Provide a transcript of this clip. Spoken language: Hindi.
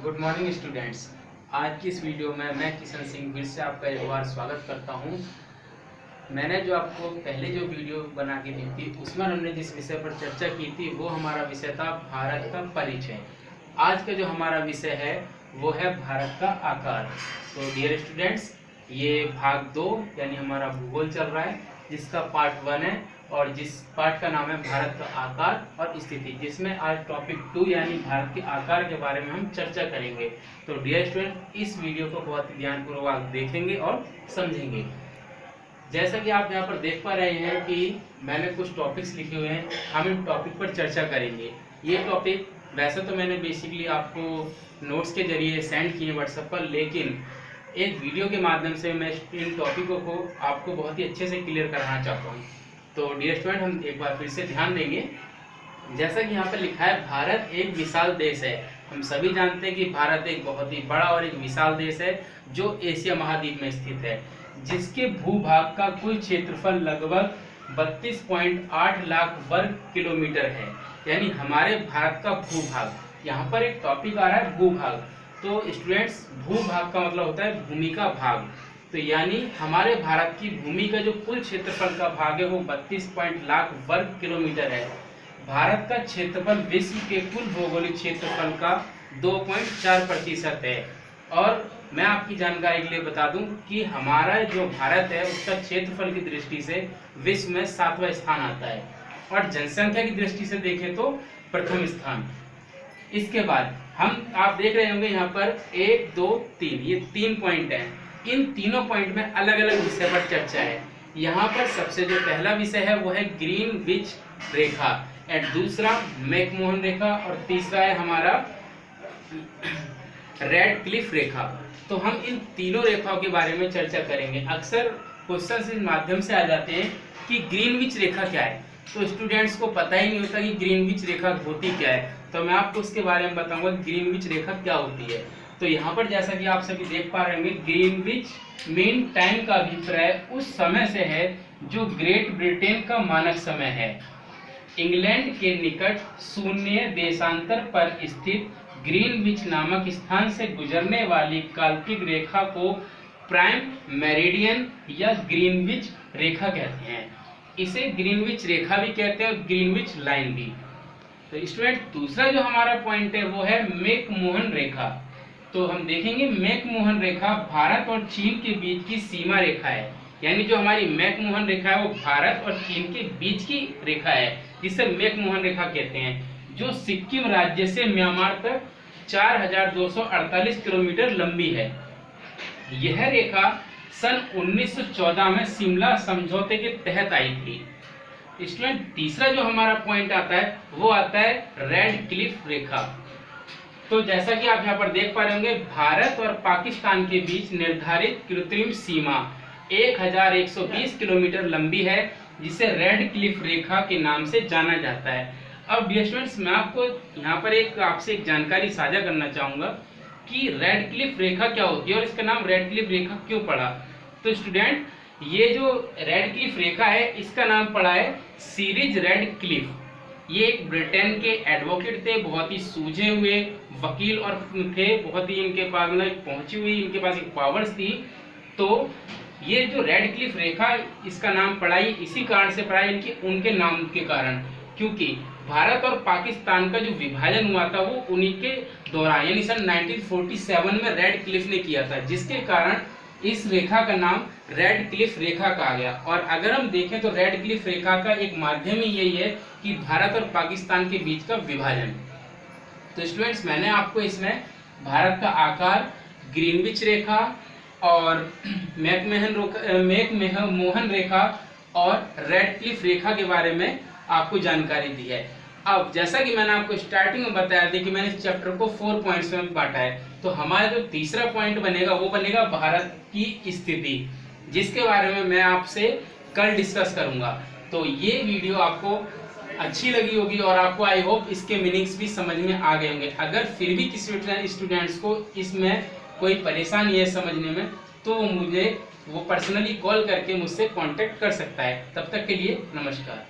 Good morning students. आज की इस वीडियो में मैं किशन सिंह फिर से आपका एक बार स्वागत करता हूं। मैंने जो आपको पहले जो वीडियो बना के दी थी उसमें हमने जिस विषय पर चर्चा की थी वो हमारा विषय था भारत का परिचय। आज का जो हमारा विषय है वो है भारत का आकार। तो डियर स्टूडेंट्स, ये भाग 2 यानी हमारा भूगोल चल रहा है, जिसका पार्ट 1 है और जिस पार्ट का नाम है भारत का आकार और स्थिति, जिसमें आज टॉपिक 2 यानी भारत के आकार के बारे में हम चर्चा करेंगे। तो डियर स्टूडेंट, इस वीडियो को बहुत ध्यानपूर्वक देखेंगे और समझेंगे। जैसा कि आप यहाँ पर देख पा रहे हैं कि मैंने कुछ टॉपिक्स लिखे हुए हैं, हम इन टॉपिक पर चर्चा करेंगे। ये टॉपिक वैसे तो मैंने बेसिकली आपको नोट्स के जरिए सेंड किए व्हाट्सएप पर, लेकिन एक वीडियो के माध्यम से मैं इन टॉपिकों को आपको बहुत ही अच्छे से क्लियर कराना चाहता हूँ। तो डियर स्टूडेंट, हम एक बार फिर से ध्यान देंगे। जैसा कि यहाँ पर लिखा है, भारत एक विशाल देश है। हम सभी जानते हैं कि भारत एक बहुत ही बड़ा और एक विशाल देश है जो एशिया महाद्वीप में स्थित है, जिसके भूभाग का कुल क्षेत्रफल लगभग 32.8 लाख वर्ग किलोमीटर है। यानी हमारे भारत का भूभाग, यहाँ पर एक टॉपिक आ रहा है भूभाग। तो स्टूडेंट्स, भूभाग का मतलब होता है भूमि का भाग। तो यानी हमारे भारत की भूमि का जो कुल क्षेत्रफल का भाग है वो 32 लाख वर्ग किलोमीटर है। भारत का क्षेत्रफल विश्व के कुल भौगोलिक क्षेत्रफल का 2.4% है। और मैं आपकी जानकारी के लिए बता दूं कि हमारा जो भारत है उसका क्षेत्रफल की दृष्टि से विश्व में 7वां स्थान आता है और जनसंख्या की दृष्टि से देखें तो प्रथम स्थान। इसके बाद आप देख रहे होंगे यहाँ पर 1, 2, 3, ये 3 पॉइंट है। इन तीनों पॉइंट में अलग अलग विषय पर चर्चा है। यहाँ पर सबसे जो पहला विषय है वो है ग्रीनविच रेखा, और दूसरा मैकमोहन रेखा, और तीसरा है हमारा रेडक्लिफ रेखा। तो हम इन तीनों रेखाओं के बारे में चर्चा करेंगे। अक्सर क्वेश्चन इस माध्यम से आ जाते हैं कि ग्रीनविच रेखा क्या है, तो स्टूडेंट्स को पता ही नहीं होता कि ग्रीनविच रेखा होती क्या है। तो मैं आपको उसके बारे में बताऊंगा ग्रीनविच रेखा क्या होती है। तो यहाँ पर जैसा कि आप सभी देख पा रहे होंगे, ग्रीनविच मीन टाइम का अभिप्राय उस समय से है जो ग्रेट ब्रिटेन का मानक समय है। इंग्लैंड के निकट शून्य देशांतर पर स्थित ग्रीनविच नामक स्थान से गुजरने वाली काल्पनिक रेखा को प्राइम मेरिडियन या ग्रीनविच रेखा कहते हैं। इसे ग्रीनविच रेखा भी कहते हैं और ग्रीनविच लाइन भी। तो स्टूडेंट, दूसरा जो हमारा पॉइंट है वो है मैकमोहन रेखा। तो हम देखेंगे मैकमोहन रेखा भारत और चीन के बीच की सीमा रेखा है। यानी जो हमारी मैकमोहन रेखा है वो भारत और चीन के बीच की रेखा है, जिसे मैकमोहन रेखा कहते हैं, जो सिक्किम राज्य से म्यांमार तक 4248 किलोमीटर लंबी है। यह रेखा सन 1914 में शिमला समझौते के तहत आई थी। स्टूडेंट, तीसरा जो हमारा पॉइंट आता है वो आता है रेडक्लिफ रेखा। तो जैसा कि आप यहाँ पर देख पा रहे होंगे, भारत और पाकिस्तान के बीच निर्धारित कृत्रिम सीमा 1120 किलोमीटर लंबी है, जिसे रेडक्लिफ रेखा के नाम से जाना जाता है। अब डियर स्टूडेंट्स, मैं आपको यहाँ पर आपसे एक जानकारी साझा करना चाहूँगा कि रेडक्लिफ रेखा क्या होती है और इसका नाम रेडक्लिफ रेखा क्यों पड़ा। तो स्टूडेंट, ये जो रेडक्लिफ रेखा है इसका नाम पड़ा है सीरीज रेडक्लिफ। ये एक ब्रिटेन के एडवोकेट थे, बहुत ही सूझे हुए वकील और थे, बहुत ही इनके पास पहुंची हुई, इनके पास एक पावर्स थी। तो ये जो रेडक्लिफ रेखा, इसका नाम पड़ा इसी कारण से पड़ा उनके नाम के कारण, क्योंकि भारत और पाकिस्तान का जो विभाजन हुआ था वो उन्हीं के दौरान यानी सन 1947 में रेडक्लिफ ने किया था, जिसके कारण इस रेखा का नाम रेडक्लिफ रेखा कहा गया। और अगर हम देखें तो रेडक्लिफ रेखा का एक माध्यम ही यही है कि भारत और पाकिस्तान के बीच का विभाजन। तो स्टूडेंट्स, मैंने आपको इसमें भारत का आकार, ग्रीनविच रेखा और मैकमोहन रेखा और रेडक्लिफ रेखा के बारे में आपको जानकारी दी है। अब जैसा कि मैंने आपको स्टार्टिंग में बताया था कि मैंने इस चैप्टर को 4 पॉइंट्स में बांटा है, तो हमारा जो तीसरा पॉइंट बनेगा वो बनेगा भारत की स्थिति, जिसके बारे में मैं आपसे कल डिस्कस करूंगा। तो ये वीडियो आपको अच्छी लगी होगी और आपको आई होप इसके मीनिंग्स भी समझ में आ गए होंगे। अगर फिर भी किसी स्टूडेंट्स को इसमें कोई परेशानी है समझने में, तो मुझे वो पर्सनली कॉल करके मुझसे कांटेक्ट कर सकता है। तब तक के लिए नमस्कार।